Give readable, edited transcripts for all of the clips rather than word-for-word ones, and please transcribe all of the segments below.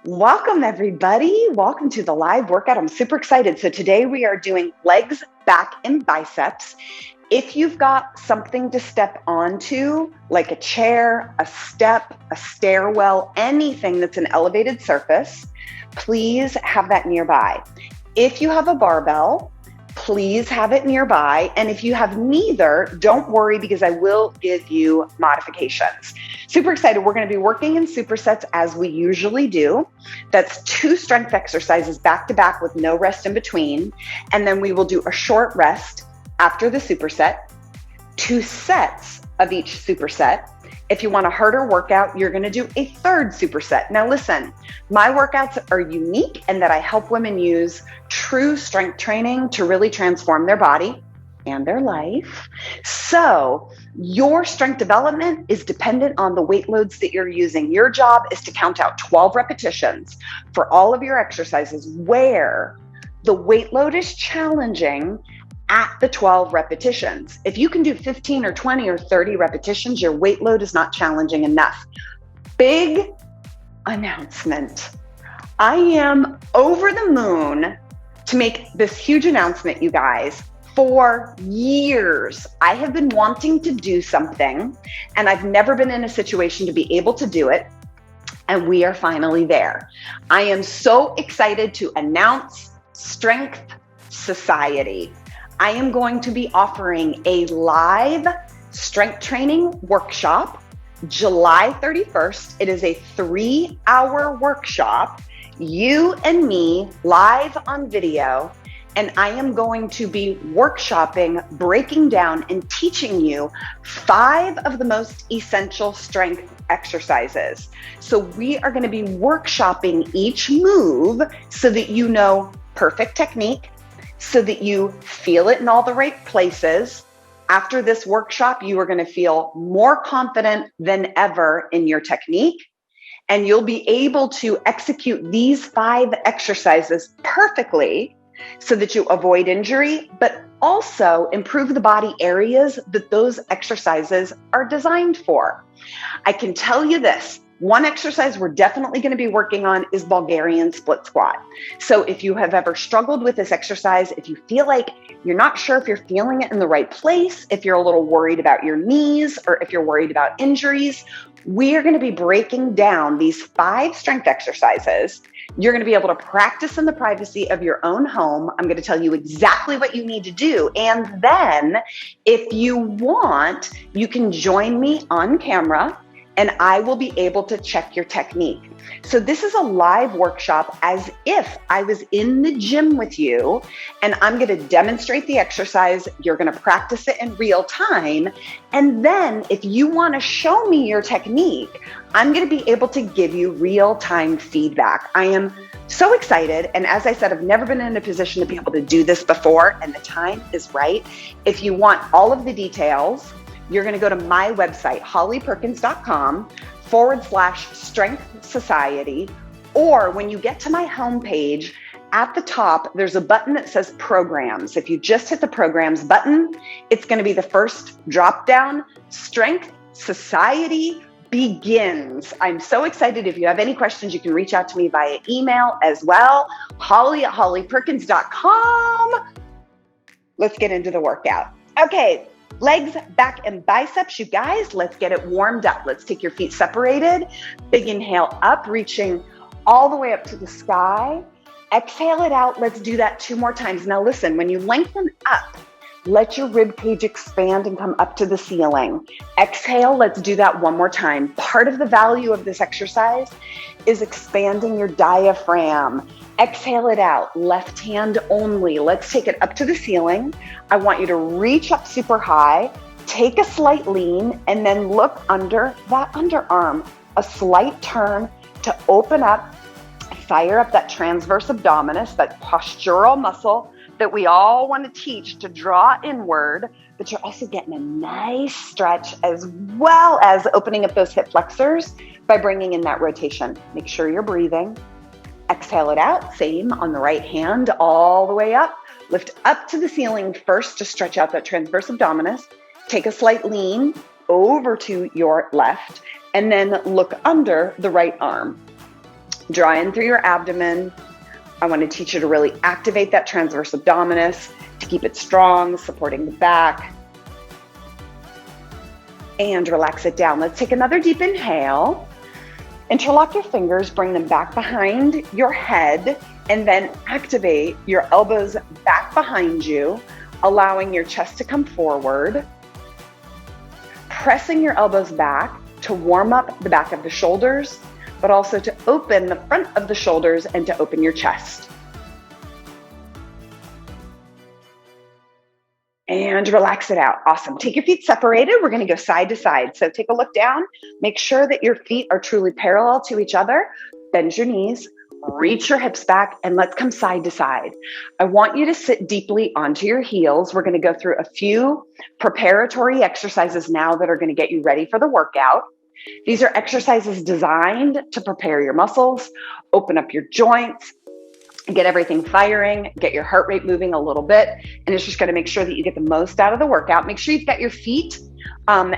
Welcome, everybody. Welcome to the live workout. I'm super excited. So today we are doing legs, back, and biceps. If you've got something to step onto, like a chair, a step, a stairwell, anything that's an elevated surface, please have that nearby. If you have a barbell, please have it nearby. And if you have neither, don't worry because I will give you modifications. Super excited. We're going to be working in supersets as we usually do. That's 2 strength exercises back to back with no rest in between. And then we will do a short rest after the superset, 2 sets of each superset. If you want a harder workout, you're going to do a 3rd superset. Now listen, my workouts are unique in that I help women use true strength training to really transform their body and their life. So your strength development is dependent on the weight loads that you're using. Your job is to count out 12 repetitions for all of your exercises where the weight load is challenging at the 12 repetitions. If you can do 15 or 20 or 30 repetitions, your weight load is not challenging enough. Big announcement. I am over the moon to make this huge announcement, you guys. For years, I have been wanting to do something, and I've never been in a situation to be able to do it, and we are finally there. I am so excited to announce Strength Society. I am going to be offering a live strength training workshop July 31st. It is a 3-hour workshop, you and me live on video. And I am going to be workshopping, breaking down, and teaching you 5 of the most essential strength exercises. So we are going to be workshopping each move so that you know perfect technique, so that you feel it in all the right places. After this workshop, you are going to feel more confident than ever in your technique. And you'll be able to execute these 5 exercises perfectly so that you avoid injury, but also improve the body areas that those exercises are designed for. I can tell you this, one exercise we're definitely going to be working on is Bulgarian split squat. So if you have ever struggled with this exercise, if you feel like you're not sure if you're feeling it in the right place, if you're a little worried about your knees, or if you're worried about injuries, we are going to be breaking down these 5 strength exercises. You're going to be able to practice in the privacy of your own home. I'm going to tell you exactly what you need to do. And then if you want, you can join me on camera and I will be able to check your technique. So this is a live workshop as if I was in the gym with you, and I'm going to demonstrate the exercise. You're going to practice it in real time. And then if you want to show me your technique, I'm going to be able to give you real-time feedback. I am so excited. And as I said, I've never been in a position to be able to do this before, and the time is right. If you want all of the details, you're going to go to my website, hollyperkins.com/strength society. Or when you get to my homepage, at the top, there's a button that says programs. If you just hit the programs button, it's going to be the first drop down. Strength Society begins. I'm so excited. If you have any questions, you can reach out to me via email as well. holly@hollyperkins.com. Let's get into the workout. Okay. Legs, back, and biceps, you guys, let's get it warmed up. Let's take your feet separated. Big inhale up, reaching all the way up to the sky. Exhale it out. Let's do that 2 more times. Now listen, when you lengthen up, let your rib cage expand and come up to the ceiling. Exhale, let's do that 1 more time. Part of the value of this exercise is expanding your diaphragm. Exhale it out, left hand only. Let's take it up to the ceiling. I want you to reach up super high, take a slight lean, and then look under that underarm. A slight turn to open up, fire up that transverse abdominis, that postural muscle that we all want to teach to draw inward, but you're also getting a nice stretch as well as opening up those hip flexors by bringing in that rotation. Make sure you're breathing. Exhale it out, same on the right hand, all the way up. Lift up to the ceiling first to stretch out that transverse abdominis. Take a slight lean over to your left, and then look under the right arm. Draw in through your abdomen. I want to teach you to really activate that transverse abdominis to keep it strong, supporting the back. And relax it down. Let's take another deep inhale. Interlock your fingers, bring them back behind your head, and then activate your elbows back behind you, allowing your chest to come forward. Pressing your elbows back to warm up the back of the shoulders, but also to open the front of the shoulders and to open your chest. And relax it out. Awesome. Take your feet separated. We're going to go side to side. So take a look down. Make sure that your feet are truly parallel to each other. Bend your knees, reach your hips back, and let's come side to side. I want you to sit deeply onto your heels. We're going to go through a few preparatory exercises now that are going to get you ready for the workout. These are exercises designed to prepare your muscles, open up your joints, get everything firing, get your heart rate moving a little bit, and it's just going to make sure that you get the most out of the workout. Make sure you've got your feet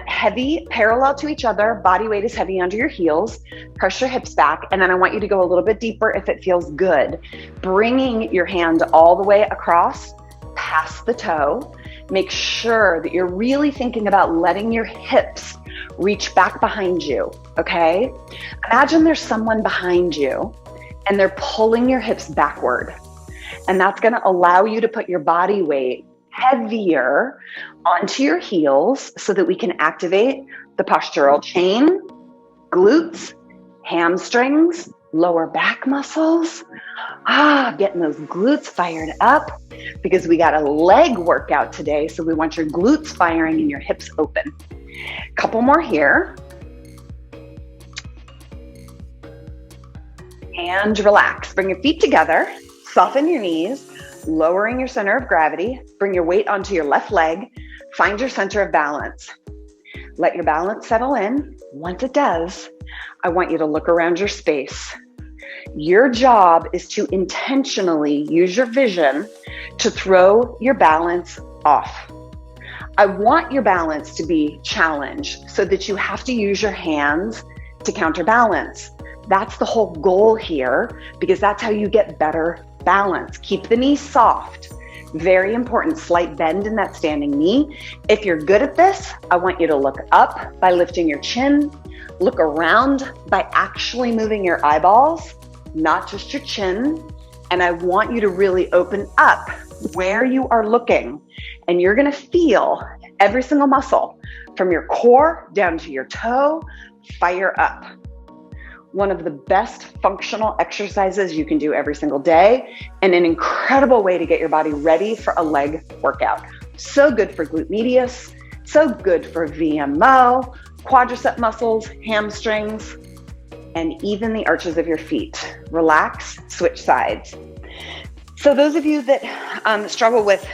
heavy, parallel to each other. Body weight is heavy under your heels. Press your hips back, and then I want you to go a little bit deeper if it feels good. Bringing your hand all the way across, past the toe. Make sure that you're really thinking about letting your hips reach back behind you, okay? Imagine there's someone behind you and they're pulling your hips backward. And that's gonna allow you to put your body weight heavier onto your heels so that we can activate the postural chain, glutes, hamstrings, lower back muscles. Getting those glutes fired up because we got a leg workout today. So we want your glutes firing and your hips open. Couple more here. And relax. Bring your feet together, soften your knees, lowering your center of gravity. Bring your weight onto your left leg. Find your center of balance. Let your balance settle in. Once it does, I want you to look around your space. Your job is to intentionally use your vision to throw your balance off. I want your balance to be challenged so that you have to use your hands to counterbalance. That's the whole goal here, because that's how you get better balance. Keep the knees soft. Very important, slight bend in that standing knee. If you're good at this, I want you to look up by lifting your chin, look around by actually moving your eyeballs, not just your chin. And I want you to really open up where you are looking. And you're gonna feel every single muscle from your core down to your toe fire up. One of the best functional exercises you can do every single day, and an incredible way to get your body ready for a leg workout. So good for glute medius, so good for VMO, quadricep muscles, hamstrings, and even the arches of your feet. Relax, switch sides. So those of you that struggle with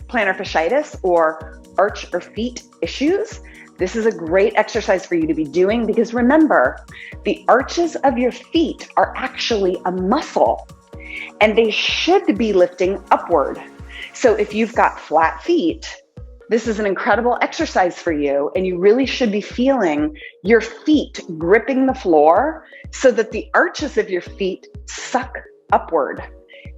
plantar fasciitis or arch or feet issues, this is a great exercise for you to be doing, because remember, the arches of your feet are actually a muscle and they should be lifting upward. So if you've got flat feet, this is an incredible exercise for you, and you really should be feeling your feet gripping the floor so that the arches of your feet suck upward.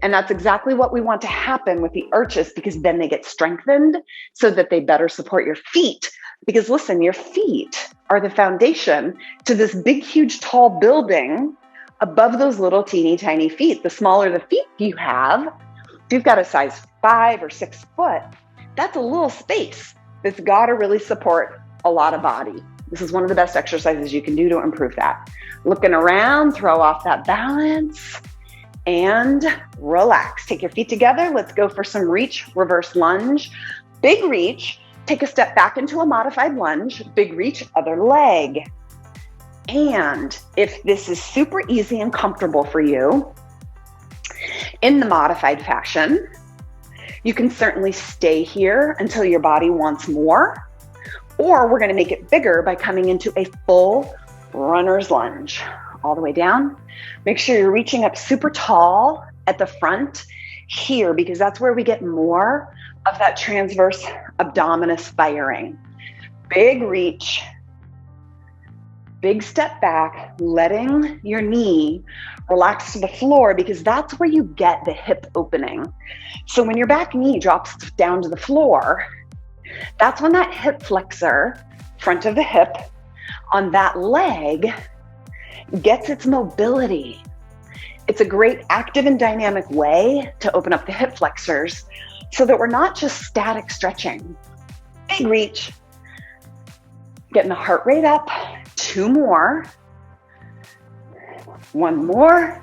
And that's exactly what we want to happen with the arches, because then they get strengthened so that they better support your feet. Because listen, your feet are the foundation to this big, huge, tall building above those little teeny tiny feet. The smaller the feet you have, if you've got a size 5 or 6 foot, that's a little space that's got to really support a lot of body. This is one of the best exercises you can do to improve that. Looking around, throw off that balance, and relax. Take your feet together. Let's go for some reach, reverse lunge. Big reach. Take a step back into a modified lunge. Big reach, other leg. And if this is super easy and comfortable for you, in the modified fashion, you can certainly stay here until your body wants more, or we're going to make it bigger by coming into a full runner's lunge. All the way down. Make sure you're reaching up super tall at the front here, because that's where we get more of that transverse abdominis firing. Big reach, big step back, letting your knee relax to the floor, because that's where you get the hip opening. So when your back knee drops down to the floor, that's when that hip flexor, front of the hip, on that leg gets its mobility. It's a great active and dynamic way to open up the hip flexors so that we're not just static stretching. Big reach. Getting the heart rate up. 2 more. 1 more.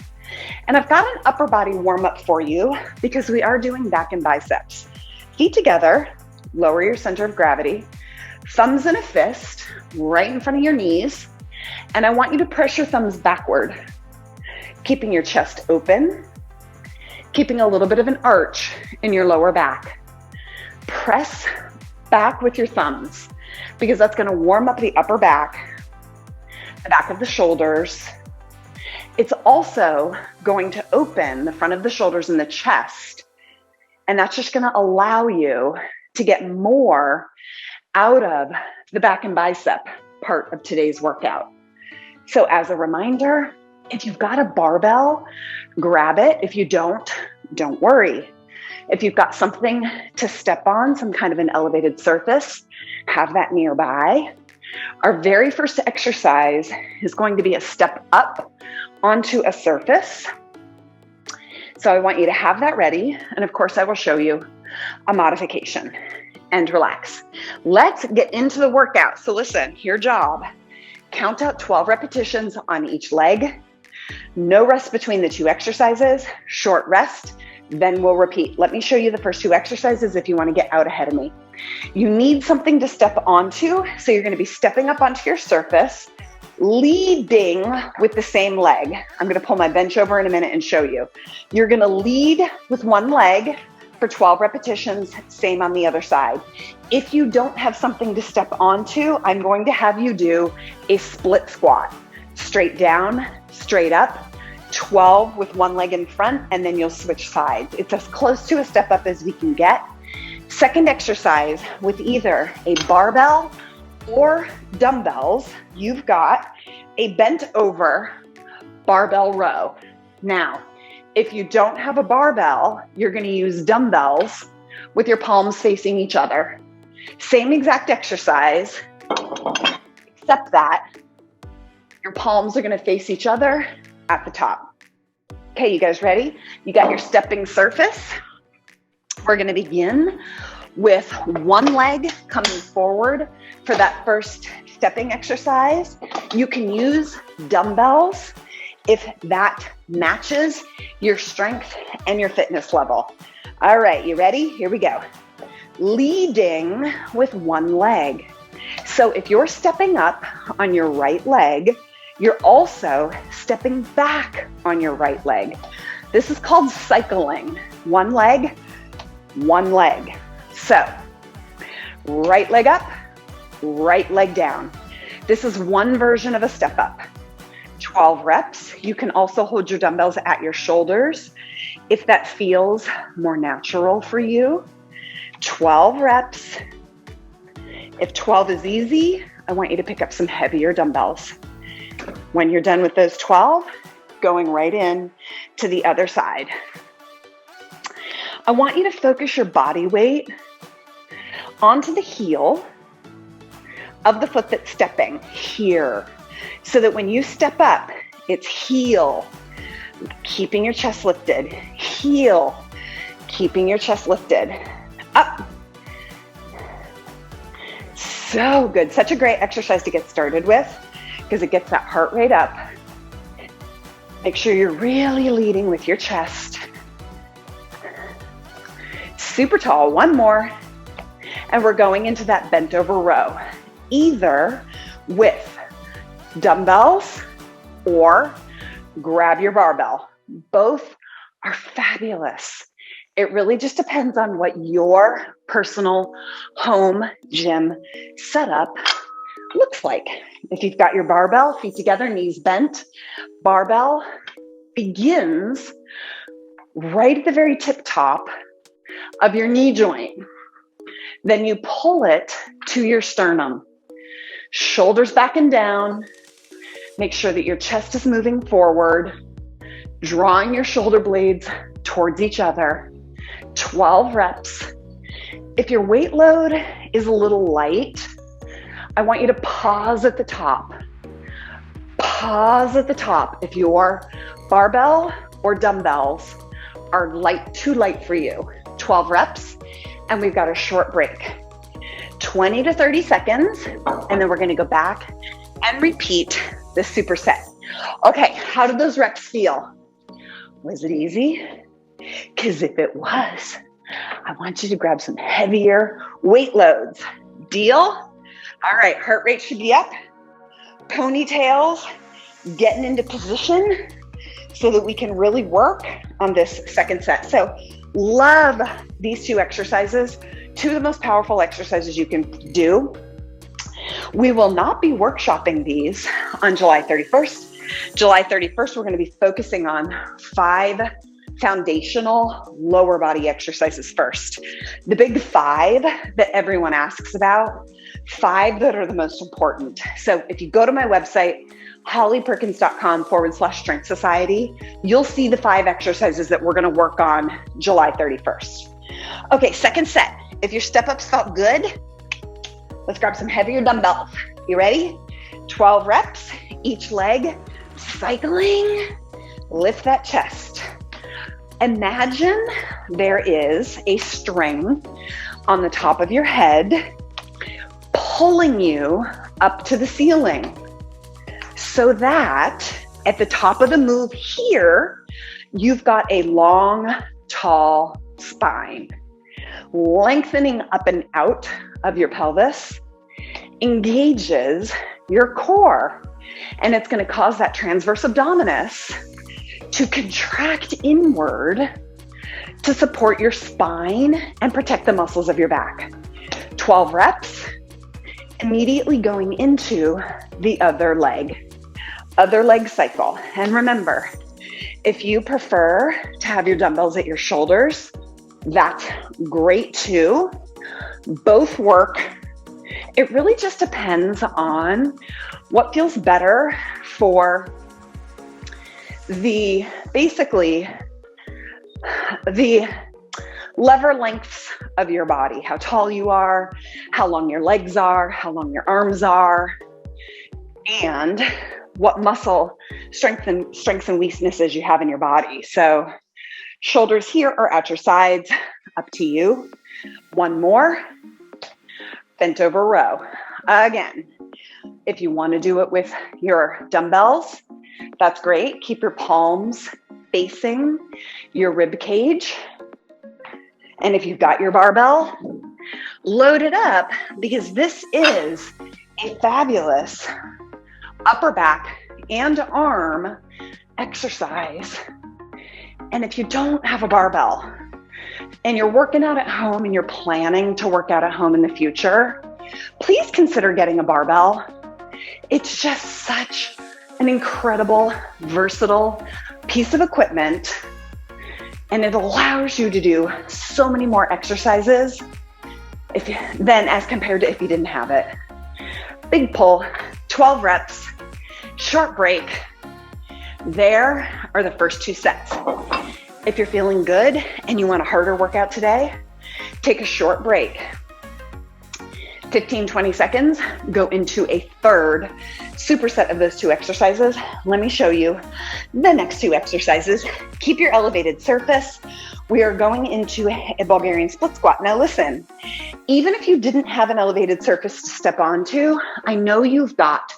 And I've got an upper body warm up for you because we are doing back and biceps. Feet together, lower your center of gravity, thumbs in a fist right in front of your knees. And I want you to press your thumbs backward, keeping your chest open, keeping a little bit of an arch in your lower back. Press back with your thumbs because that's going to warm up the upper back, the back of the shoulders. It's also going to open the front of the shoulders and the chest. And that's just going to allow you to get more out of the back and bicep part of today's workout. So as a reminder, if you've got a barbell, grab it. If you don't worry. If you've got something to step on, some kind of an elevated surface, have that nearby. Our very first exercise is going to be a step up onto a surface. So I want you to have that ready. And of course, I will show you a modification. And relax. Let's get into the workout. So listen, your job, count out 12 repetitions on each leg. No rest between the 2 exercises, short rest, then we'll repeat. Let me show you the first 2 exercises if you want to get out ahead of me. You need something to step onto, so you're going to be stepping up onto your surface, leading with the same leg. I'm going to pull my bench over in a minute and show you. You're going to lead with one leg for 12 repetitions, same on the other side. If you don't have something to step onto, I'm going to have you do a split squat. Straight down, straight up, 12 with one leg in front, and then you'll switch sides. It's as close to a step up as we can get. Second exercise with either a barbell or dumbbells, you've got a bent over barbell row. Now, if you don't have a barbell, you're going to use dumbbells with your palms facing each other. Same exact exercise, except that your palms are going to face each other at the top. Okay, you guys ready? You got your stepping surface. We're going to begin with one leg coming forward for that first stepping exercise. You can use dumbbells if that matches your strength and your fitness level. All right, you ready? Here we go. Leading with one leg. So if you're stepping up on your right leg, you're also stepping back on your right leg. This is called cycling. One leg, one leg. So right leg up, right leg down. This is one version of a step up. 12 reps. You can also hold your dumbbells at your shoulders if that feels more natural for you. 12 reps. If 12 is easy, I want you to pick up some heavier dumbbells. When you're done with those 12, going right in to the other side. I want you to focus your body weight onto the heel of the foot that's stepping here, so that when you step up, it's heel, keeping your chest lifted, heel, keeping your chest lifted, up. So good. Such a great exercise to get started with because it gets that heart rate up. Make sure you're really leading with your chest. Super tall. One more. And we're going into that bent over row, either with dumbbells or grab your barbell. Both are fabulous. It really just depends on what your personal home gym setup looks like. If you've got your barbell, feet together, knees bent, barbell begins right at the very tip top of your knee joint. Then you pull it to your sternum. Shoulders back and down. Make sure that your chest is moving forward. drawing your shoulder blades towards each other, 12 reps. If your weight load is a little light, I want you to pause at the top. Pause at the top if your barbell or dumbbells are too light for you. 12 reps, and we've got a short break. 20 to 30 seconds, and then we're gonna go back and repeat this superset. Okay, how did those reps feel? Was it easy? Because if it was, I want you to grab some heavier weight loads. Deal? All right, heart rate should be up. Ponytails getting into position so that we can really work on this second set. So love these two exercises, two of the most powerful exercises you can do. We will not be workshopping these on July 31st. July 31st, we're going to be focusing on 5 foundational lower body exercises first. The big 5 that everyone asks about, 5 that are the most important. So if you go to my website, hollyperkins.com/strength society, you'll see the 5 exercises that we're going to work on July 31st. Okay, second set. If your step-ups felt good, let's grab some heavier dumbbells. You ready? 12 reps, each leg, cycling, lift that chest. Imagine there is a string on the top of your head pulling you up to the ceiling so that at the top of the move here, you've got a long, tall spine. Lengthening up and out of your pelvis engages your core, and it's going to cause that transverse abdominis to contract inward to support your spine and protect the muscles of your back. 12 reps, immediately going into the other leg cycle. And remember, if you prefer to have your dumbbells at your shoulders, that's great too. Both work. It really just depends on what feels better for the lever lengths of your body, how tall you are, how long your legs are, how long your arms are, and what muscle strengths and weaknesses you have in your body. So shoulders here or at your sides, up to you. One more, bent over row. Again, if you want to do it with your dumbbells, that's great. Keep your palms facing your rib cage. And if you've got your barbell, load it up, because this is a fabulous upper back and arm exercise. And if you don't have a barbell and you're working out at home and you're planning to work out at home in the future, please consider getting a barbell. It's just such an incredible, versatile piece of equipment, and it allows you to do so many more exercises than as compared to if you didn't have it. Big pull, 12 reps, short break. There are the first 2 sets. If you're feeling good and you want a harder workout today, take a short break. 15, 20 seconds, go into a third superset of those 2 exercises. Let me show you the next 2 exercises. Keep your elevated surface. We are going into a Bulgarian split squat. Now listen, even if you didn't have an elevated surface to step onto, I know you've got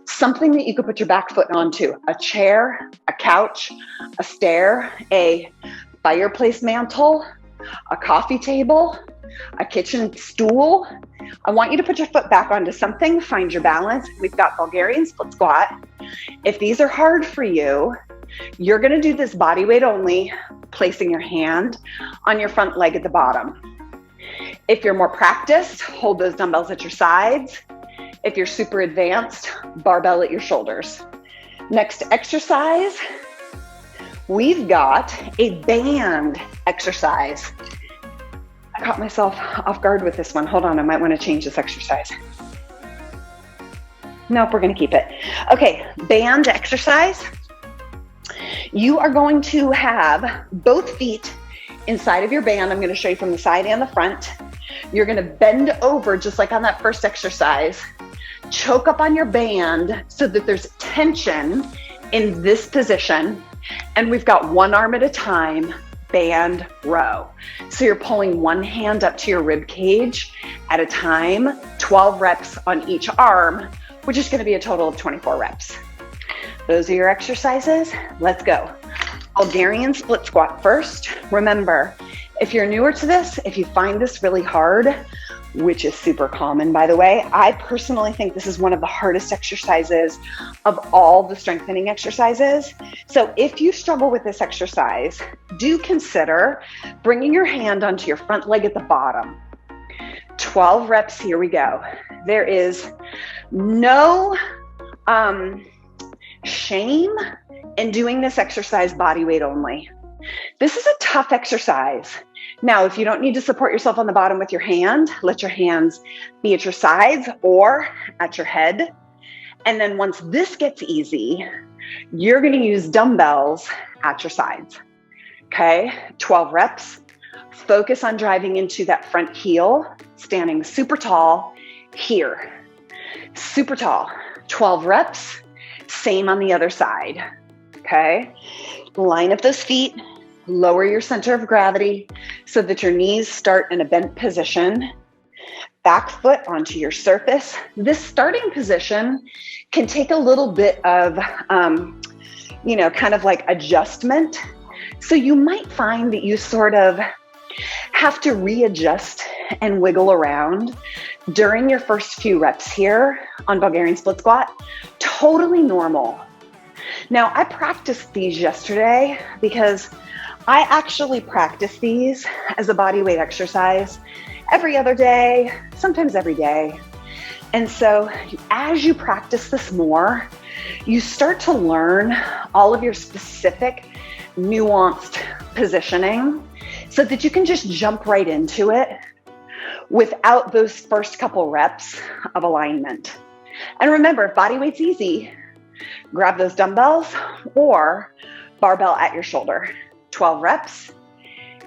something that you could put your back foot onto: a chair, a couch, a stair, a fireplace mantle, a coffee table, a kitchen stool. I want you to put your foot back onto something, find your balance. We've got Bulgarian split squat. If these are hard for you, you're going to do this body weight only, placing your hand on your front leg at the bottom. If you're more practiced, hold those dumbbells at your sides. If you're super advanced, barbell at your shoulders. Next exercise, we've got a band exercise. I caught myself off guard with this one. Hold on, I might want to change this exercise. Nope, we're going to keep it. Okay, band exercise. You are going to have both feet inside of your band. I'm going to show you from the side and the front. You're going to bend over just like on that first exercise. Choke up on your band so that there's tension in this position. And we've got one arm at a time, band row. So you're pulling one hand up to your rib cage at a time, 12 reps on each arm, which is going to be a total of 24 reps. Those are your exercises. Let's go. Bulgarian split squat first. Remember, if you're newer to this, if you find this really hard, which is super common, by the way, I personally think this is one of the hardest exercises of all the strengthening exercises. So if you struggle with this exercise, do consider bringing your hand onto your front leg at the bottom. 12 reps, here we go. There is no shame in doing this exercise body weight only. This is a tough exercise. Now, if you don't need to support yourself on the bottom with your hand, let your hands be at your sides or at your head. And then once this gets easy, you're going to use dumbbells at your sides. Okay, 12 reps. Focus on driving into that front heel, standing super tall here. Super tall. 12 reps. Same on the other side. Okay, line up those feet. Lower your center of gravity so that your knees start in a bent position. Back foot onto your surface. This starting position can take a little bit of, kind of like adjustment. So you might find that you sort of have to readjust and wiggle around during your first few reps here on Bulgarian split squat. Totally normal. Now, I practiced these yesterday because I actually practice these as a body weight exercise every other day, sometimes every day. And so as you practice this more, you start to learn all of your specific nuanced positioning so that you can just jump right into it without those first couple reps of alignment. And remember, if body weight's easy, grab those dumbbells or barbell at your shoulder. 12 reps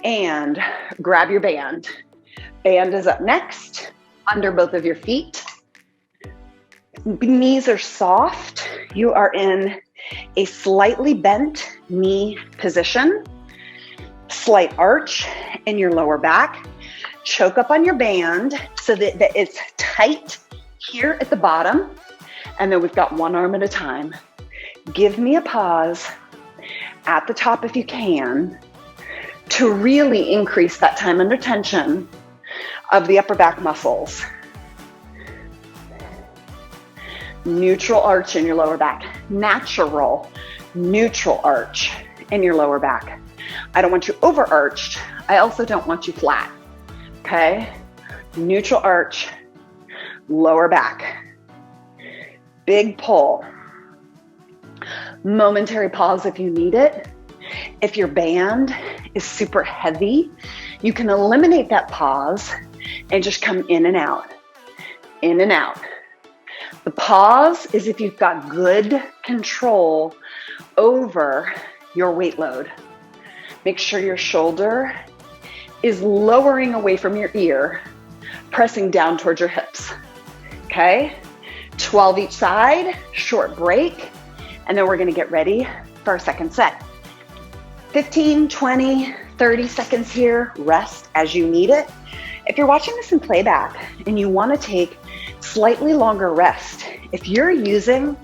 and grab your band. Band is up next, under both of your feet. Knees are soft. You are in a slightly bent knee position. Slight arch in your lower back. Choke up on your band so that it's tight here at the bottom. And then we've got one arm at a time. Give me a pause at the top if you can to really increase that time under tension of the upper back muscles. Neutral arch in your lower back. Natural, neutral arch in your lower back. I don't want you overarched. I also don't want you flat. Okay? Neutral arch, lower back. Big pull. Momentary pause if you need it. If your band is super heavy, you can eliminate that pause and just come in and out, in and out. The pause is if you've got good control over your weight load. Make sure your shoulder is lowering away from your ear, pressing down towards your hips. Okay? 12 each side, short break. And then we're going to get ready for our second set. 15, 20, 30 seconds here. Rest as you need it. If you're watching this in playback and you want to take slightly longer rest, if you're using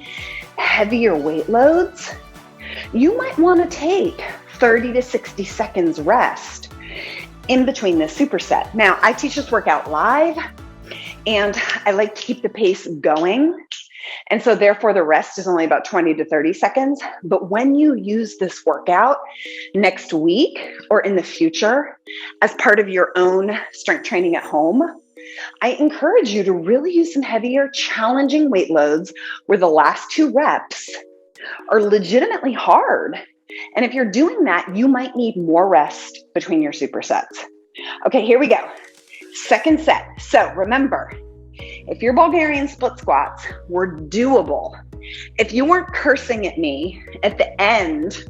heavier weight loads, you might want to take 30 to 60 seconds rest in between this superset. Now, I teach this workout live and I like to keep the pace going. And so therefore the rest is only about 20 to 30 seconds. But when you use this workout next week or in the future as part of your own strength training at home, I encourage you to really use some heavier, challenging weight loads where the last 2 reps are legitimately hard. And if you're doing that, you might need more rest between your supersets. Okay, here we go. Second set. So remember, if your Bulgarian split squats were doable, if you weren't cursing at me at the end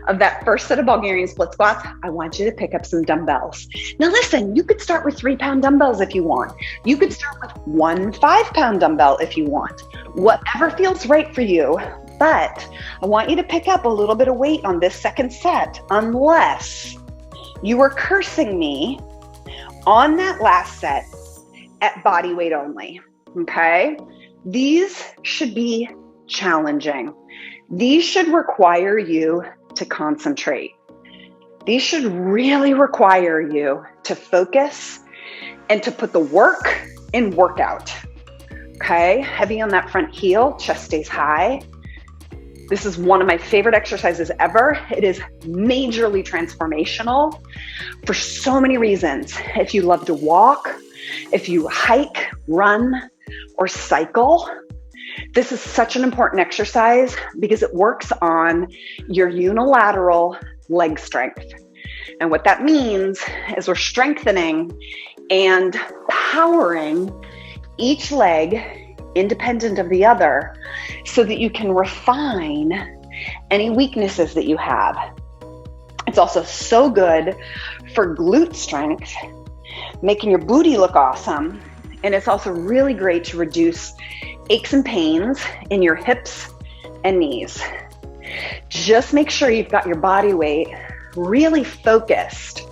of that first set of Bulgarian split squats, I want you to pick up some dumbbells. Now listen, you could start with 3-pound dumbbells if you want. You could start with 1 5-pound dumbbell if you want. Whatever feels right for you. But I want you to pick up a little bit of weight on this second set, unless you were cursing me on that last set at body weight only, okay? These should be challenging. These should require you to concentrate. These should really require you to focus and to put the work in workout, okay? Heavy on that front heel, chest stays high. This is one of my favorite exercises ever. It is majorly transformational for so many reasons. If you love to walk, if you hike, run, or cycle, this is such an important exercise because it works on your unilateral leg strength. And what that means is we're strengthening and powering each leg independent of the other so that you can refine any weaknesses that you have. It's also so good for glute strength, making your booty look awesome. And it's also really great to reduce aches and pains in your hips and knees. Just make sure you've got your body weight really focused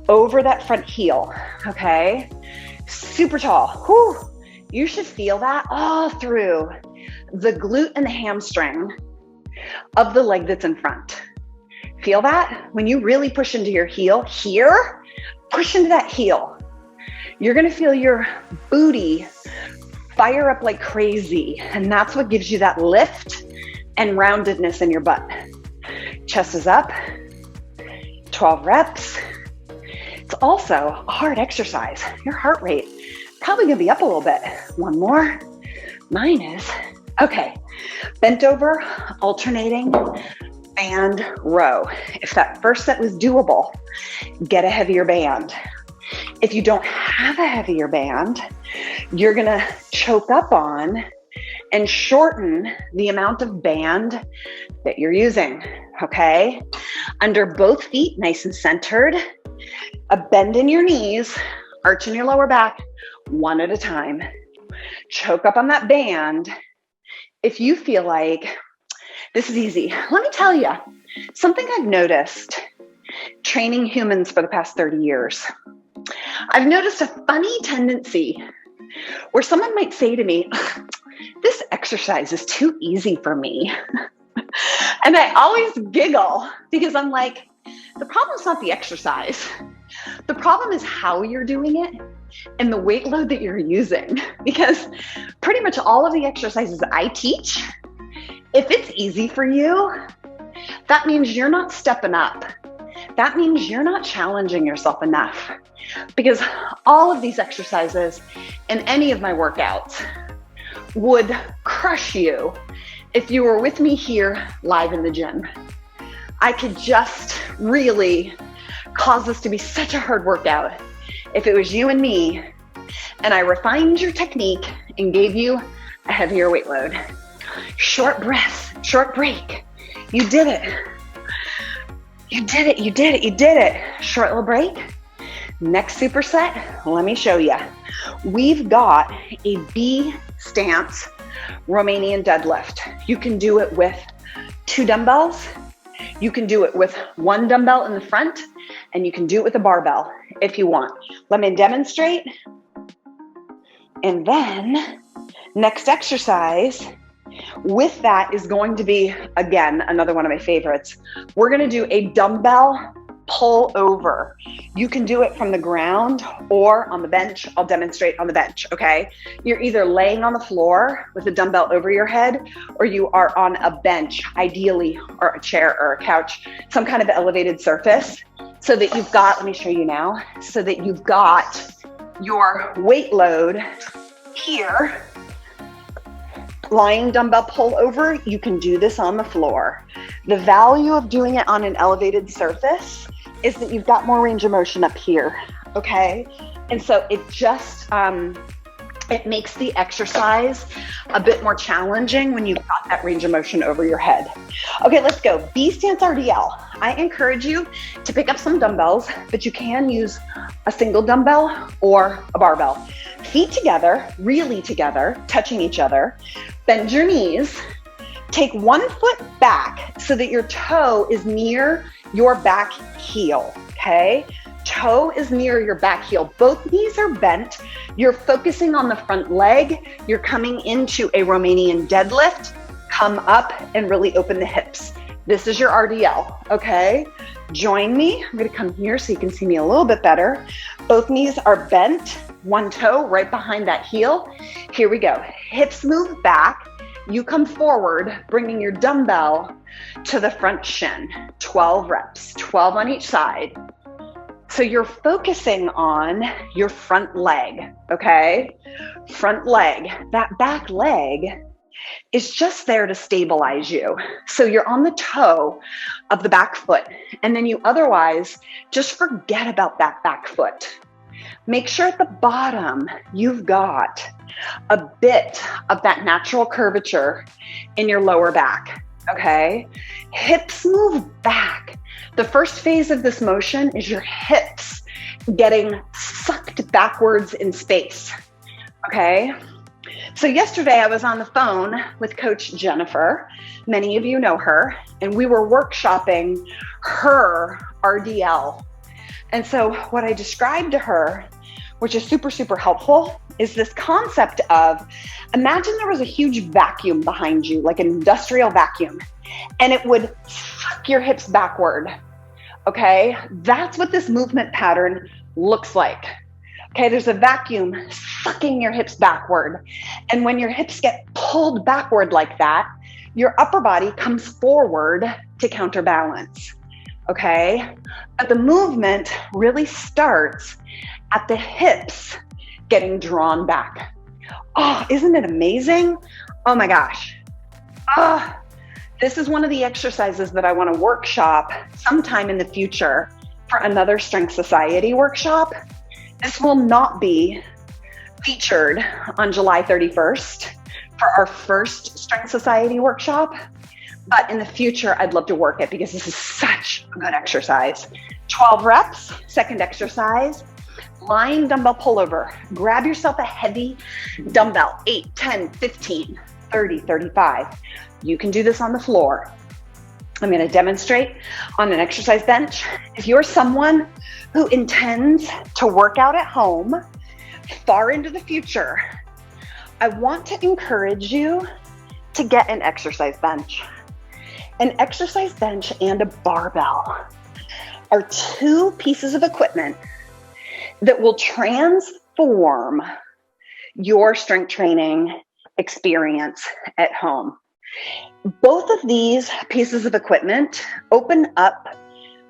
over that front heel, okay? Super tall. Whew. You should feel that all through the glute and the hamstring of the leg that's in front. Feel that? When you really push into your heel here, push into that heel. You're gonna feel your booty fire up like crazy. And that's what gives you that lift and roundedness in your butt. Chest is up, 12 reps. It's also a hard exercise. Your heart rate probably gonna be up a little bit. One more, mine is. Okay, bent over, alternating, band row. If that first set was doable, get a heavier band. If you don't have a heavier band, you're gonna choke up on and shorten the amount of band that you're using, okay? Under both feet, nice and centered, a bend in your knees, arch in your lower back, one at a time. Choke up on that band. If you feel like this is easy, let me tell you something I've noticed training humans for the past 30 years. I've noticed a funny tendency where someone might say to me, this exercise is too easy for me. And I always giggle because I'm like, the problem's not the exercise. The problem is how you're doing it and the weight load that you're using. Because pretty much all of the exercises I teach, if it's easy for you, that means you're not stepping up. That means you're not challenging yourself enough. Because all of these exercises in any of my workouts would crush you if you were with me here live in the gym. I could just really cause this to be such a hard workout if it was you and me and I refined your technique and gave you a heavier weight load. Short breath, short break. You did it. You did it, you did it, you did it. Short little break. Next superset, let me show you. We've got a B stance Romanian deadlift. You can do it with 2 dumbbells. You can do it with 1 dumbbell in the front, and you can do it with a barbell if you want. Let me demonstrate. And then next exercise with that is going to be, again, another one of my favorites. We're going to do a dumbbell pull over. You can do it from the ground or on the bench. I'll demonstrate on the bench, okay? You're either laying on the floor with a dumbbell over your head, or you are on a bench, ideally, or a chair or a couch, some kind of elevated surface, so that you've got, let me show you now, so that you've got your weight load here. Lying dumbbell pull over, you can do this on the floor. The value of doing it on an elevated surface is that you've got more range of motion up here, okay? And so it just It makes the exercise a bit more challenging when you've got that range of motion over your head. Okay, let's go. Stance Rdl. I encourage you to pick up some dumbbells, but you can use a single dumbbell or a barbell. Feet together, really together, touching each other. Bend your knees. Take 1 foot back so that your toe is near your back heel, okay? Toe is near your back heel. Both knees are bent. You're focusing on the front leg. You're coming into a Romanian deadlift. Come up and really open the hips. This is your RDL, okay? Join me. I'm gonna come here so you can see me a little bit better. Both knees are bent. One toe right behind that heel. Here we go. Hips move back. You come forward, bringing your dumbbell to the front shin. 12 reps, 12 on each side. So you're focusing on your front leg, okay? Front leg. That back leg is just there to stabilize you. So you're on the toe of the back foot, and then you otherwise just forget about that back foot. Make sure at the bottom you've got a bit of that natural curvature in your lower back, okay? Hips move back. The first phase of this motion is your hips getting sucked backwards in space, okay? So yesterday I was on the phone with Coach Jennifer. Many of you know her, and we were workshopping her RDL. And so what I described to her, which is super, super helpful, is this concept of, imagine there was a huge vacuum behind you, like an industrial vacuum, and it would suck your hips backward, okay? That's what this movement pattern looks like. Okay, there's a vacuum sucking your hips backward. And when your hips get pulled backward like that, your upper body comes forward to counterbalance, okay? But the movement really starts at the hips getting drawn back. Oh, isn't it amazing? Oh my gosh. This is one of the exercises that I want to workshop sometime in the future for another Strength Society workshop. This will not be featured on July 31st for our first Strength Society workshop, but in the future, I'd love to work it because this is such a good exercise. 12 reps, second exercise, lying dumbbell pullover. Grab yourself a heavy dumbbell, 8, 10, 15, 30, 35. You can do this on the floor. I'm going to demonstrate on an exercise bench. If you're someone who intends to work out at home far into the future, I want to encourage you to get an exercise bench. An exercise bench and a barbell are two pieces of equipment that will transform your strength training experience at home. Both of these pieces of equipment open up,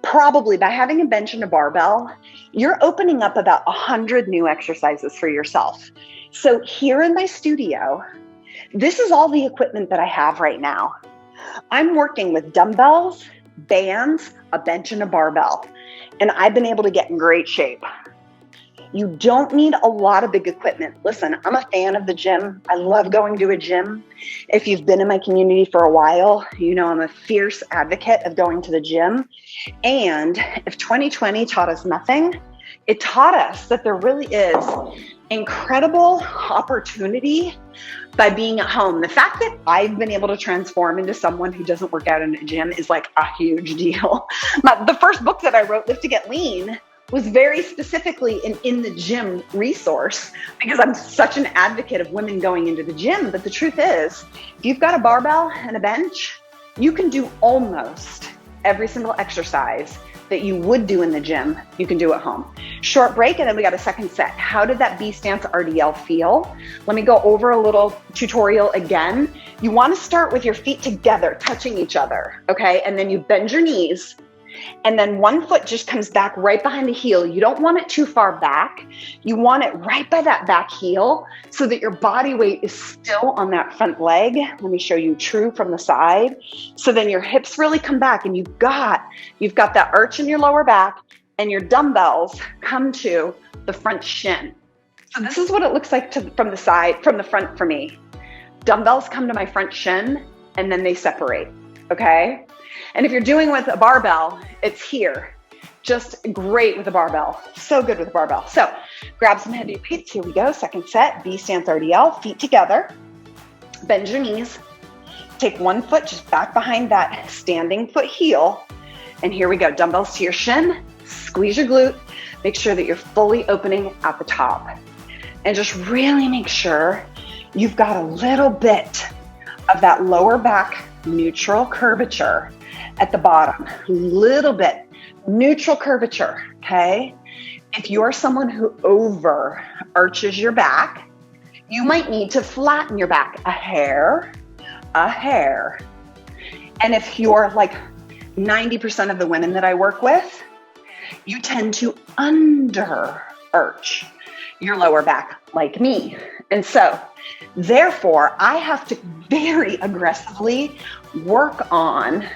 probably by having a bench and a barbell, you're opening up about 100 new exercises for yourself. So here in my studio, this is all the equipment that I have right now. I'm working with dumbbells, bands, a bench, and a barbell, and I've been able to get in great shape. You don't need a lot of big equipment. Listen, I'm a fan of the gym. I love going to a gym. If you've been in my community for a while, you know I'm a fierce advocate of going to the gym. And if 2020 taught us nothing, it taught us that there really is incredible opportunity by being at home. The fact that I've been able to transform into someone who doesn't work out in a gym is like a huge deal. The first book that I wrote, Lift to Get Lean, was very specifically an in the gym resource because I'm such an advocate of women going into the gym. But the truth is, if you've got a barbell and a bench, you can do almost every single exercise that you would do in the gym, you can do at home. Short break, and then we got a second set. How did that Stance Rdl feel? Let me go over a little tutorial again. You want to start with your feet together, touching each other, okay? And then you bend your knees. And then one foot just comes back right behind the heel. You don't want it too far back. You want it right by that back heel so that your body weight is still on that front leg. Let me show you true from the side. So then your hips really come back and you've got that arch in your lower back and your dumbbells come to the front shin. So this is what it looks like from the side, from the front for me. Dumbbells come to my front shin and then they separate, okay? And if you're doing with a barbell, it's here. Just great with a barbell. So good with a barbell. So grab some heavy weights. Here we go. Second set, B Stance Rdl, feet together. Bend your knees. Take one foot just back behind that standing foot heel. And here we go. Dumbbells to your shin. Squeeze your glute. Make sure that you're fully opening at the top. And just really make sure you've got a little bit of that lower back neutral curvature at the bottom. Little bit. Neutral curvature, okay? If you're someone who over arches your back, you might need to flatten your back a hair. And if you're like 90% of the women that I work with, you tend to under arch your lower back like me. And so, therefore, I have to very aggressively work on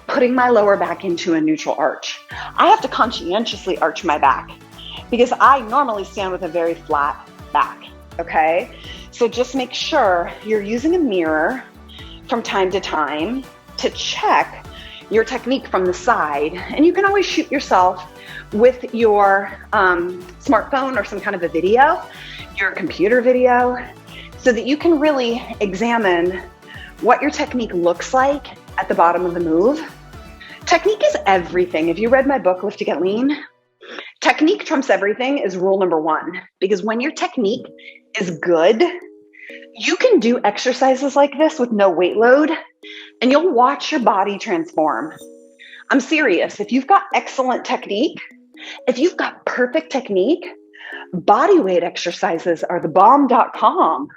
putting my lower back into a neutral arch. I have to conscientiously arch my back because I normally stand with a very flat back, okay? So just make sure you're using a mirror from time to time to check your technique from the side. And you can always shoot yourself with your smartphone or some kind of a video, your computer video, so that you can really examine what your technique looks like at the bottom of the move. Technique is everything. If you read my book, Lift to Get Lean, technique trumps everything is rule number one. Because when your technique is good, you can do exercises like this with no weight load, and you'll watch your body transform. I'm serious. If you've got excellent technique, if you've got perfect technique, body weight exercises are the bomb.com.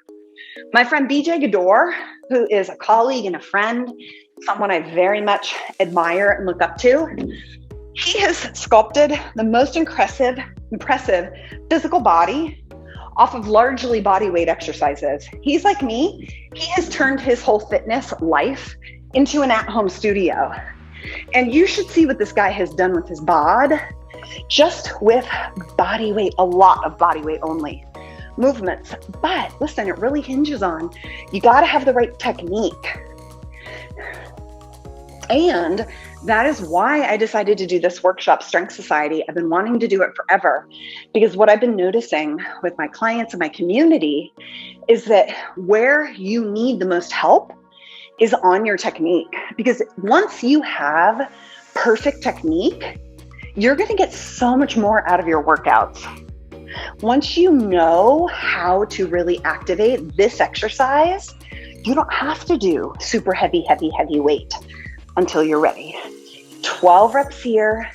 My friend BJ Gador, who is a colleague and a friend, someone I very much admire and look up to, he has sculpted the most impressive physical body off of largely body weight exercises. He's like me. He has turned his whole fitness life into an at-home studio. And you should see what this guy has done with his bod, just with body weight, a lot of body weight only movements. But listen, it really hinges on, you got to have the right technique. And that is why I decided to do this workshop, Strength Society. I've been wanting to do it forever because what I've been noticing with my clients and my community is that where you need the most help is on your technique. Because once you have perfect technique, you're going to get so much more out of your workouts. Once you know how to really activate this exercise, you don't have to do super heavy weight until you're ready. 12 reps here.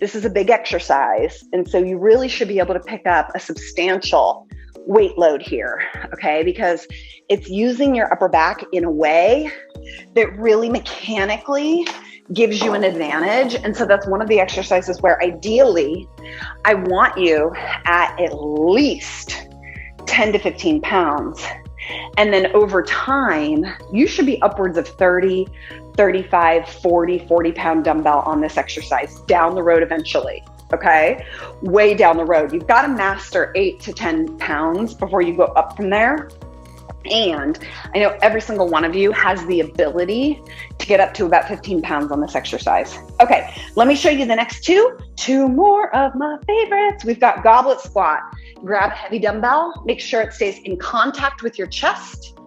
This is a big exercise. And so you really should be able to pick up a substantial weight load here, okay? Because it's using your upper back in a way that really mechanically gives you an advantage. And so that's one of the exercises where ideally I want you at least 10 to 15 pounds. And then over time, you should be upwards of 30, 35, 40 pound dumbbell on this exercise down the road eventually, okay? Way down the road. You've got to master 8 to 10 pounds before you go up from there. And I know every single one of you has the ability to get up to about 15 pounds on this exercise. Okay, let me show you the next two more of my favorites. We've got Goblet Squat. Grab a heavy dumbbell, make sure it stays in contact with your chest.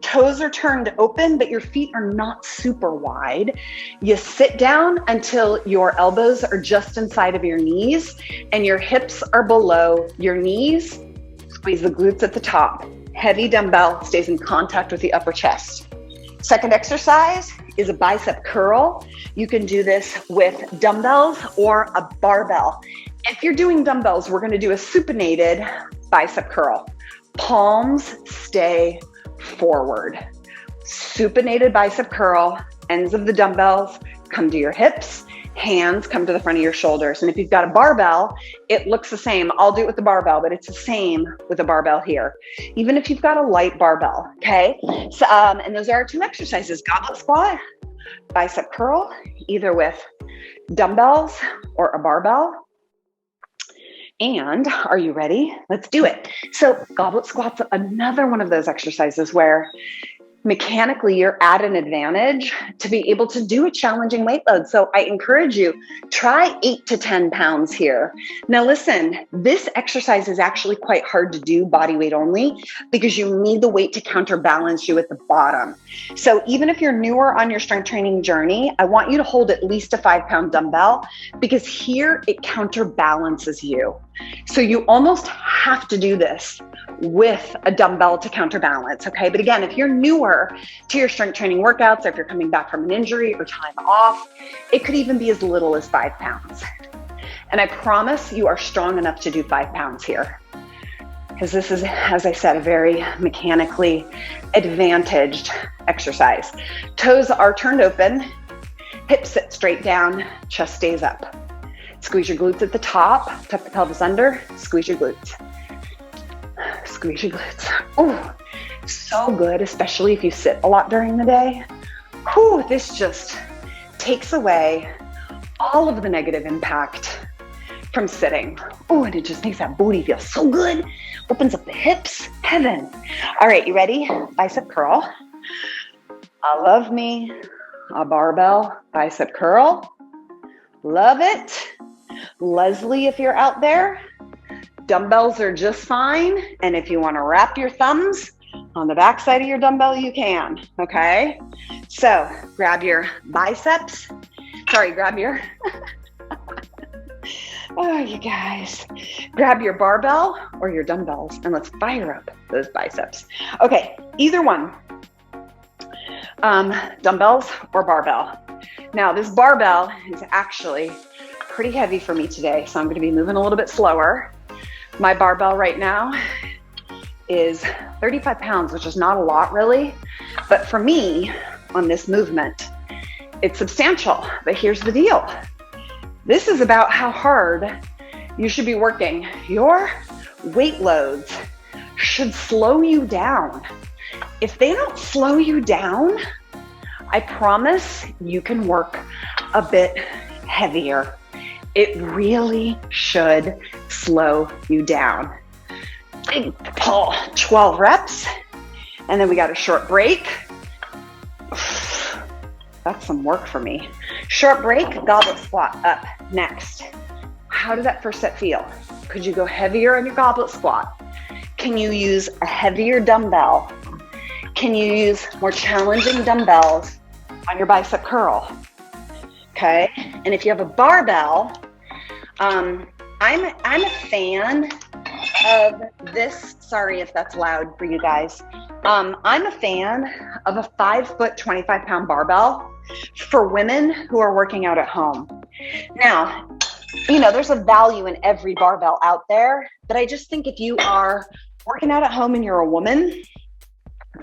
Toes are turned open, but your feet are not super wide. You sit down until your elbows are just inside of your knees and your hips are below your knees. Squeeze the glutes at the top. Heavy dumbbell stays in contact with the upper chest. Second exercise is a bicep curl. You can do this with dumbbells or a barbell. If you're doing dumbbells, we're going to do a supinated bicep curl. Palms stay forward. Supinated bicep curl, ends of the dumbbells come to your hips, hands come to the front of your shoulders. And if you've got a barbell, it looks the same. I'll do it with the barbell, but it's the same with a barbell here. Even if you've got a light barbell, okay? So, and those are our two exercises, goblet squat, bicep curl, either with dumbbells or a barbell. And are you ready? Let's do it. So goblet squat's another one of those exercises where mechanically you're at an advantage to be able to do a challenging weight load. So I encourage you, try 8 to 10 pounds here. Now listen, this exercise is actually quite hard to do body weight only because you need the weight to counterbalance you at the bottom. So even if you're newer on your strength training journey, I want you to hold at least a 5-pound dumbbell because here it counterbalances you. So you almost have to do this with a dumbbell to counterbalance, okay? But again, if you're newer to your strength training workouts, or if you're coming back from an injury or time off, it could even be as little as 5 pounds. And I promise you are strong enough to do 5 pounds here. Because this is, as I said, a very mechanically advantaged exercise. Toes are turned open, hips sit straight down, chest stays up. Squeeze your glutes at the top, tuck the pelvis under, squeeze your glutes. Squeeze your glutes. Oh, so good, especially if you sit a lot during the day. Whew, this just takes away all of the negative impact from sitting. Oh, and it just makes that booty feel so good. Opens up the hips, heaven. All right, you ready? Bicep curl. I love me a barbell bicep curl. Love it. Leslie, if you're out there, dumbbells are just fine. And if you want to wrap your thumbs on the back side of your dumbbell, you can, okay? So grab your biceps. Grab your, oh, you guys. Grab your barbell or your dumbbells and let's fire up those biceps. Okay, either one, dumbbells or barbell. Now this barbell is actually pretty heavy for me today, so I'm going to be moving a little bit slower. My barbell right now is 35 pounds, which is not a lot really, but for me on this movement, it's substantial. But here's the deal. This is about how hard you should be working. Your weight loads should slow you down. If they don't slow you down, I promise you can work a bit heavier. It really should slow you down. Big pull, 12 reps, and then we got a short break. That's some work for me. Short break, goblet squat up next. How did that first set feel? Could you go heavier on your goblet squat? Can you use a heavier dumbbell? Can you use more challenging dumbbells on your bicep curl? Okay, and if you have a barbell, I'm a fan of this. Sorry if that's loud for you guys. I'm a fan of a 5-foot, 25-pound barbell for women who are working out at home. Now, you know, there's a value in every barbell out there, but I just think if you are working out at home and you're a woman,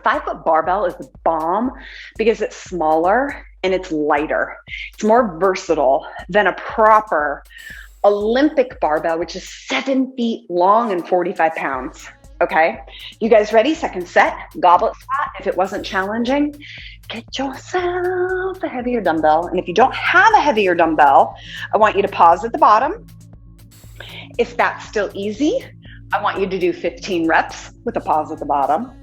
5-foot barbell is the bomb because it's smaller and it's lighter. It's more versatile than a proper Olympic barbell, which is 7 feet long and 45 pounds. Okay, you guys ready? Second set, goblet squat. If it wasn't challenging, get yourself a heavier dumbbell. And if you don't have a heavier dumbbell, I want you to pause at the bottom. If that's still easy, I want you to do 15 reps with a pause at the bottom.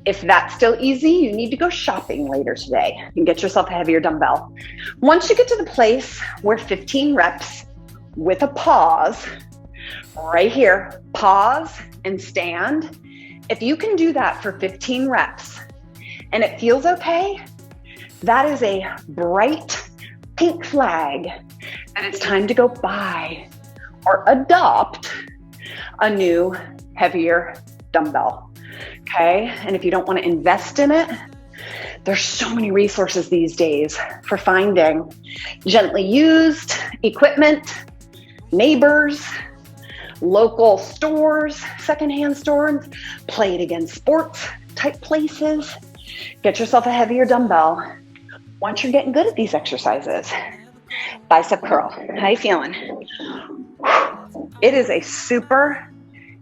If that's still easy, you need to go shopping later today and get yourself a heavier dumbbell. Once you get to the place where 15 reps with a pause, right here, pause and stand. If you can do that for 15 reps and it feels okay, that is a bright pink flag that it's time to go buy or adopt a new, heavier dumbbell. Okay, and if you don't want to invest in it, there's so many resources these days for finding gently used equipment, neighbors, local stores, secondhand stores, play it again sports type places. Get yourself a heavier dumbbell once you're getting good at these exercises. Bicep curl, how you feeling? It is a super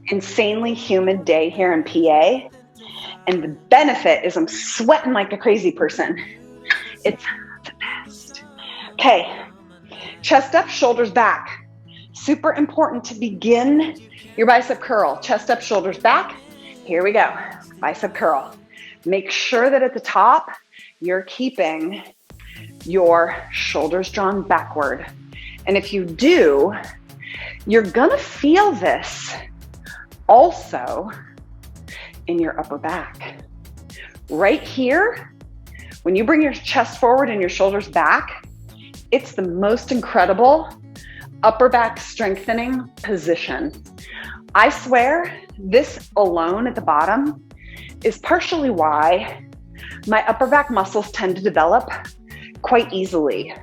insanely humid day here in PA. And the benefit is I'm sweating like a crazy person. It's the best. Okay, chest up, shoulders back. Super important to begin your bicep curl. Chest up, shoulders back. Here we go. Bicep curl. Make sure that at the top, you're keeping your shoulders drawn backward. And if you do, you're gonna feel this also in your upper back. Right here, when you bring your chest forward and your shoulders back, it's the most incredible upper back strengthening position. I swear this alone at the bottom is partially why my upper back muscles tend to develop quite easily.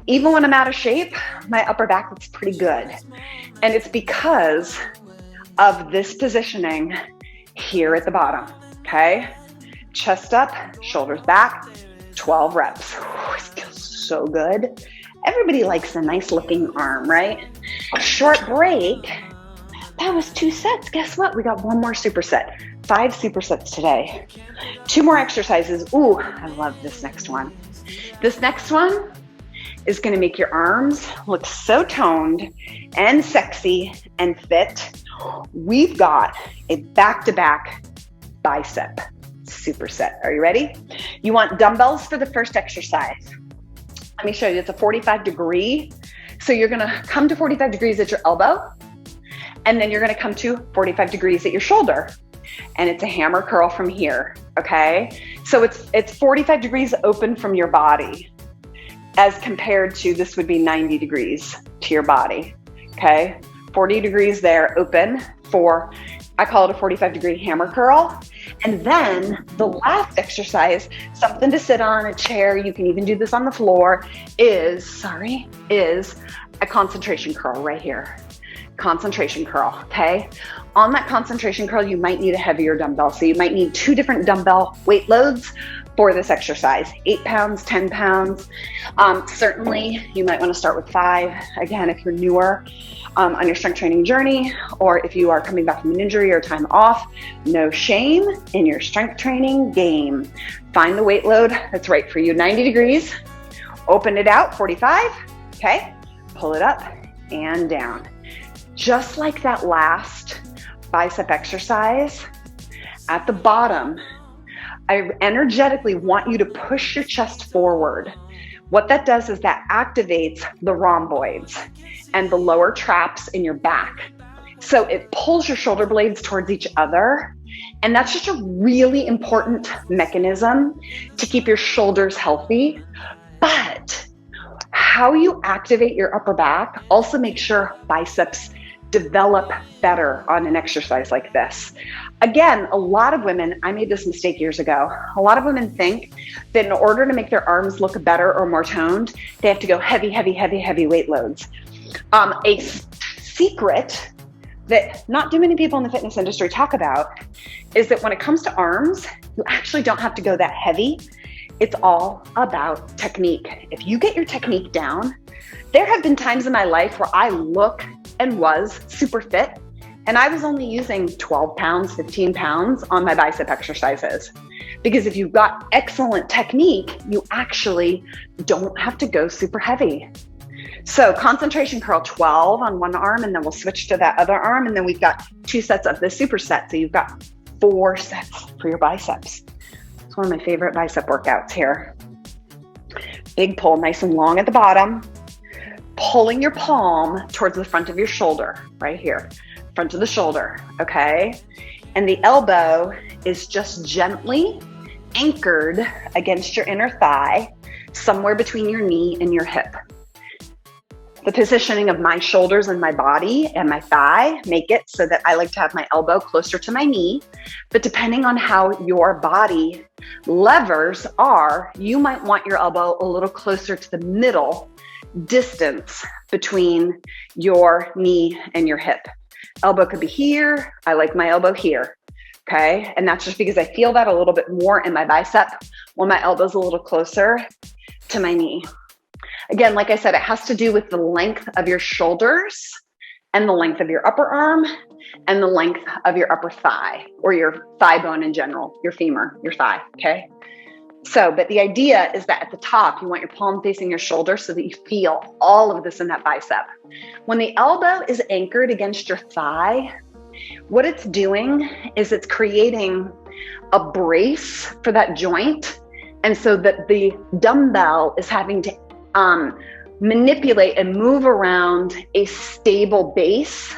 Even when I'm out of shape, my upper back looks pretty good. And it's because of this positioning here at the bottom, okay? Chest up, shoulders back, 12 reps. It feels so good. Everybody likes a nice looking arm, right? Short break. That was 2 sets. Guess what? We got one more superset. 5 supersets today. 2 more exercises. Ooh, I love this next one. This next one is gonna make your arms look so toned and sexy and fit. We've got a back-to-back bicep superset. Are you ready? You want dumbbells for the first exercise. Let me show you, it's a 45 degree. So you're gonna come to 45 degrees at your elbow, and then you're gonna come to 45 degrees at your shoulder. And it's a hammer curl from here, okay? So it's 45 degrees open from your body as compared to this would be 90 degrees to your body, okay? 40 degrees there open for, I call it a 45 degree hammer curl. And then the last exercise, something to sit on, a chair, you can even do this on the floor, is a concentration curl right here. Concentration curl, okay? On that concentration curl, you might need a heavier dumbbell. So you might need 2 different dumbbell weight loads for this exercise, 8 pounds, 10 pounds. Certainly, you might want to start with 5. Again, if you're newer on your strength training journey, or if you are coming back from an injury or time off, no shame in your strength training game. Find the weight load that's right for you. 90 degrees, open it out, 45, okay? Pull it up and down. Just like that last bicep exercise, at the bottom, I energetically want you to push your chest forward. What that does is that activates the rhomboids and the lower traps in your back. So it pulls your shoulder blades towards each other. And that's just a really important mechanism to keep your shoulders healthy. But how you activate your upper back also makes sure biceps develop better on an exercise like this. Again, a lot of women, I made this mistake years ago. A lot of women think that in order to make their arms look better or more toned, they have to go heavy, heavy, heavy, heavy weight loads. A secret that not too many people in the fitness industry talk about is that when it comes to arms, you actually don't have to go that heavy. It's all about technique. If you get your technique down, there have been times in my life where I look and was super fit, and I was only using 12 pounds, 15 pounds on my bicep exercises. Because if you've got excellent technique, you actually don't have to go super heavy. So concentration curl 12 on one arm, and then we'll switch to that other arm, and then we've got 2 sets of the superset. So you've got 4 sets for your biceps. It's one of my favorite bicep workouts here. Big pull, nice and long at the bottom. Pulling your palm towards the front of your shoulder, right here, front of the shoulder, okay? And the elbow is just gently anchored against your inner thigh, somewhere between your knee and your hip. The positioning of my shoulders and my body and my thigh make it so that I like to have my elbow closer to my knee, but depending on how your body levers are, you might want your elbow a little closer to the middle distance between your knee and your hip. Elbow could be here. I like my elbow here, okay? And that's just because I feel that a little bit more in my bicep when my elbow's a little closer to my knee. Again, like I said, it has to do with the length of your shoulders and the length of your upper arm and the length of your upper thigh or your thigh bone in general, your femur, your thigh, okay? But the idea is that at the top, you want your palm facing your shoulder so that you feel all of this in that bicep. When the elbow is anchored against your thigh, what it's doing is it's creating a brace for that joint. And so that the dumbbell is having to manipulate and move around a stable base.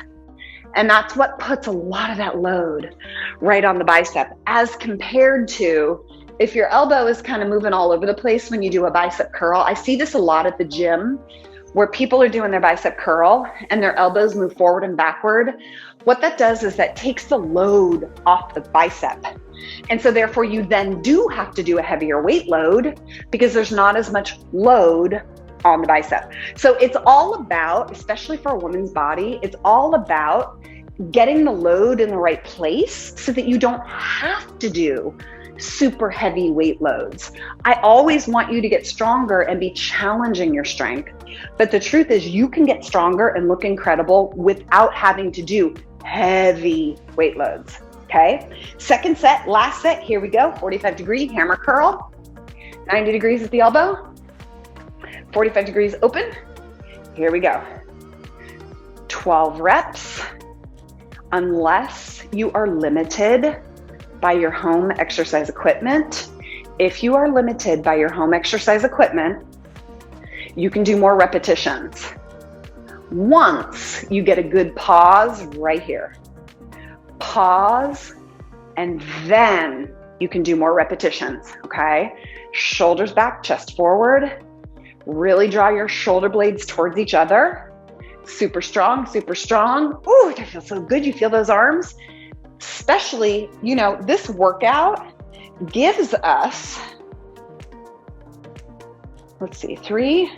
And that's what puts a lot of that load right on the bicep, as compared to if your elbow is kind of moving all over the place when you do a bicep curl. I see this a lot at the gym where people are doing their bicep curl and their elbows move forward and backward. What that does is that takes the load off the bicep. And so therefore you then do have to do a heavier weight load because there's not as much load on the bicep. So it's all about, especially for a woman's body, it's all about getting the load in the right place so that you don't have to do super heavy weight loads. I always want you to get stronger and be challenging your strength. But the truth is you can get stronger and look incredible without having to do heavy weight loads. Okay. Second set, last set. Here we go. 45-degree hammer curl, 90 degrees at the elbow, 45 degrees open. Here we go. 12 reps, unless you are limited by your home exercise equipment. If you are limited by your home exercise equipment, you can do more repetitions. Once you get a good pause right here, pause, and then you can do more repetitions, okay? Shoulders back, chest forward. Really draw your shoulder blades towards each other. Super strong, super strong. Ooh, that feels so good. You feel those arms? Especially, this workout gives us, 3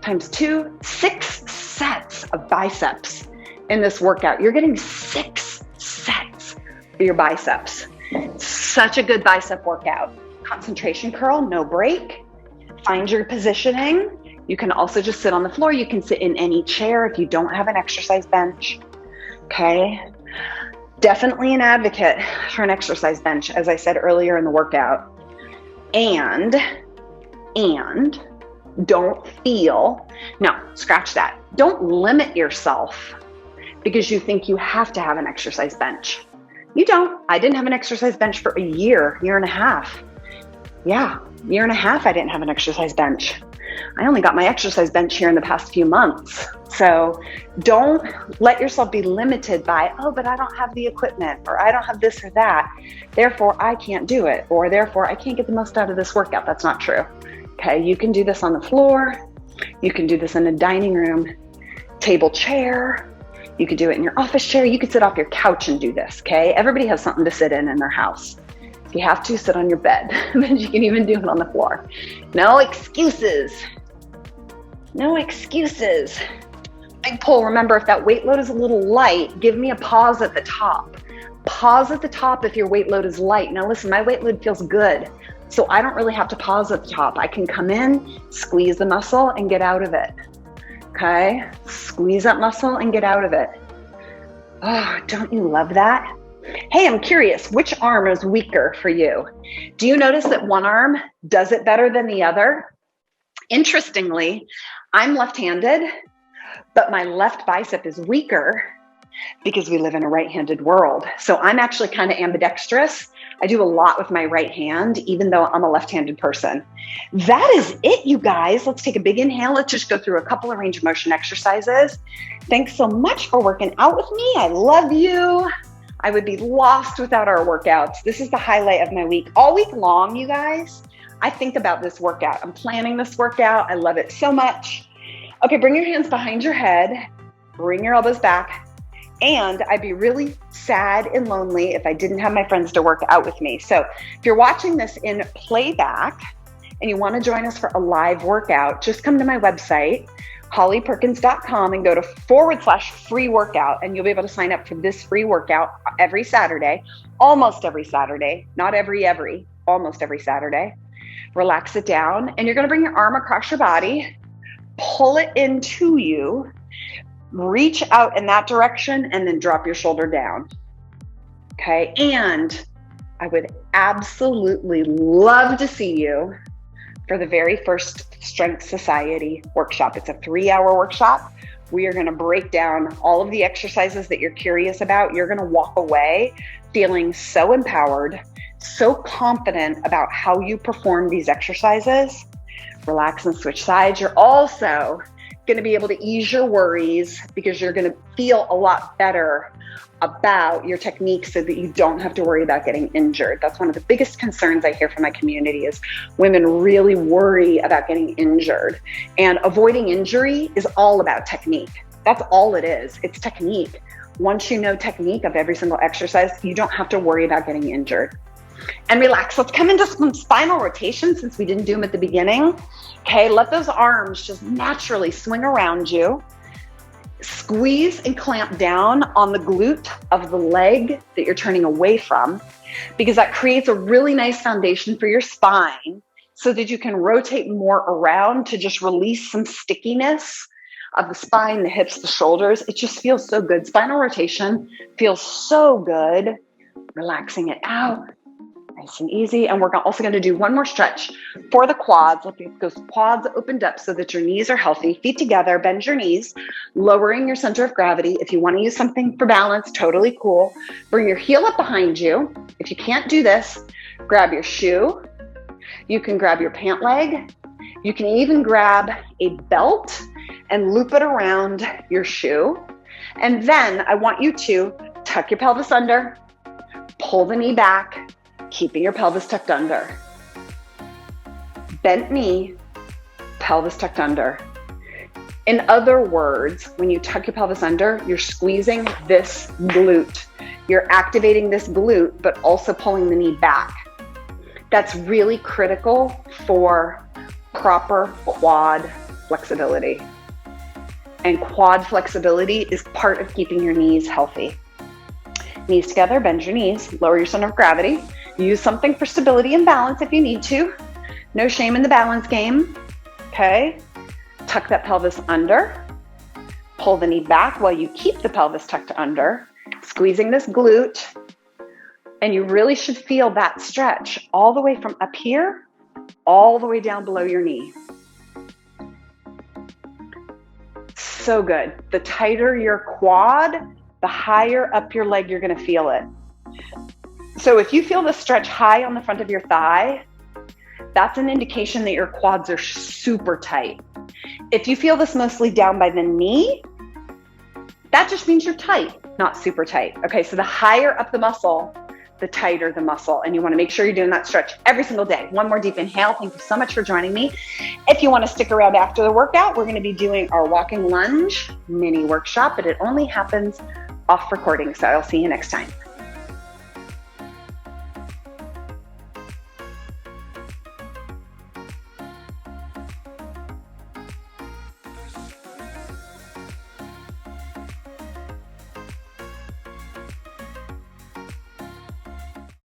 times 2, 6 sets of biceps in this workout. You're getting 6 sets for your biceps. Such a good bicep workout. Concentration curl, no break. Find your positioning. You can also just sit on the floor. You can sit in any chair if you don't have an exercise bench. Okay. Definitely an advocate for an exercise bench, as I said earlier in the workout. And don't feel, no, scratch that. Don't limit yourself because you think you have to have an exercise bench. You don't. I didn't have an exercise bench for a year and a half. Yeah, year and a half I didn't have an exercise bench. I only got my exercise bench here in the past few months. So don't let yourself be limited by, oh, but I don't have the equipment, or I don't have this or that. Therefore, I can't do it, or therefore I can't get the most out of this workout. That's not true. Okay, you can do this on the floor. You can do this in a dining room table chair. You could do it in your office chair. You could sit off your couch and do this, okay? Everybody has something to sit in their house. If you have to, sit on your bed, but you can even do it on the floor. No excuses. No excuses. Big pull. Remember, if that weight load is a little light, give me a pause at the top. Pause at the top if your weight load is light. Now listen, my weight load feels good, so I don't really have to pause at the top. I can come in, squeeze the muscle, and get out of it. Okay? Squeeze that muscle and get out of it. Oh, don't you love that? Hey, I'm curious, which arm is weaker for you? Do you notice that one arm does it better than the other? Interestingly, I'm left-handed, but my left bicep is weaker because we live in a right-handed world. So I'm actually kind of ambidextrous. I do a lot with my right hand, even though I'm a left-handed person. That is it, you guys. Let's take a big inhale. Let's just go through a couple of range of motion exercises. Thanks so much for working out with me. I love you. I would be lost without our workouts. This is the highlight of my week. All week long, you guys, I think about this workout. I'm planning this workout. I love it so much. Okay, bring your hands behind your head. Bring your elbows back. And I'd be really sad and lonely if I didn't have my friends to work out with me. So if you're watching this in playback and you want to join us for a live workout, just come to my website, hollyperkins.com, and go to /free workout, and you'll be able to sign up for this free workout every Saturday, almost every Saturday, not every, almost every Saturday. Relax it down, and you're going to bring your arm across your body, pull it into you, reach out in that direction, and then drop your shoulder down. Okay, and I would absolutely love to see you for the very first Strength Society workshop. It's a 3-hour workshop. We are going to break down all of the exercises that you're curious about. You're going to walk away feeling so empowered, so confident about how you perform these exercises. Relax and switch sides. You're also going to be able to ease your worries because you're going to feel a lot better about your technique so that you don't have to worry about getting injured. That's one of the biggest concerns I hear from my community is women really worry about getting injured. And avoiding injury is all about technique. That's all it is. It's technique. Once you know technique of every single exercise, you don't have to worry about getting injured. And relax. Let's come into some spinal rotation since we didn't do them at the beginning. Okay, let those arms just naturally swing around you. Squeeze and clamp down on the glute of the leg that you're turning away from, because that creates a really nice foundation for your spine so that you can rotate more around to just release some stickiness of the spine, the hips, the shoulders. It just feels so good. Spinal rotation feels so good. Relaxing it out. Nice and easy. And we're also going to do one more stretch for the quads. Let those quads opened up so that your knees are healthy. Feet together, bend your knees, lowering your center of gravity. If you want to use something for balance, totally cool. Bring your heel up behind you. If you can't do this, grab your shoe. You can grab your pant leg. You can even grab a belt and loop it around your shoe. And then I want you to tuck your pelvis under, pull the knee back, keeping your pelvis tucked under. Bent knee, pelvis tucked under. In other words, when you tuck your pelvis under, you're squeezing this glute. You're activating this glute, but also pulling the knee back. That's really critical for proper quad flexibility. And quad flexibility is part of keeping your knees healthy. Knees together, bend your knees, lower your center of gravity. Use something for stability and balance if you need to. No shame in the balance game. Okay. Tuck that pelvis under. Pull the knee back while you keep the pelvis tucked under, squeezing this glute. And you really should feel that stretch all the way from up here, all the way down below your knee. So good. The tighter your quad, the higher up your leg you're going to feel it. So if you feel the stretch high on the front of your thigh, that's an indication that your quads are super tight. If you feel this mostly down by the knee, that just means you're tight, not super tight. Okay, so the higher up the muscle, the tighter the muscle. And you want to make sure you're doing that stretch every single day. One more deep inhale. Thank you so much for joining me. If you want to stick around after the workout, we're going to be doing our walking lunge mini workshop, but it only happens off recording. So I'll see you next time.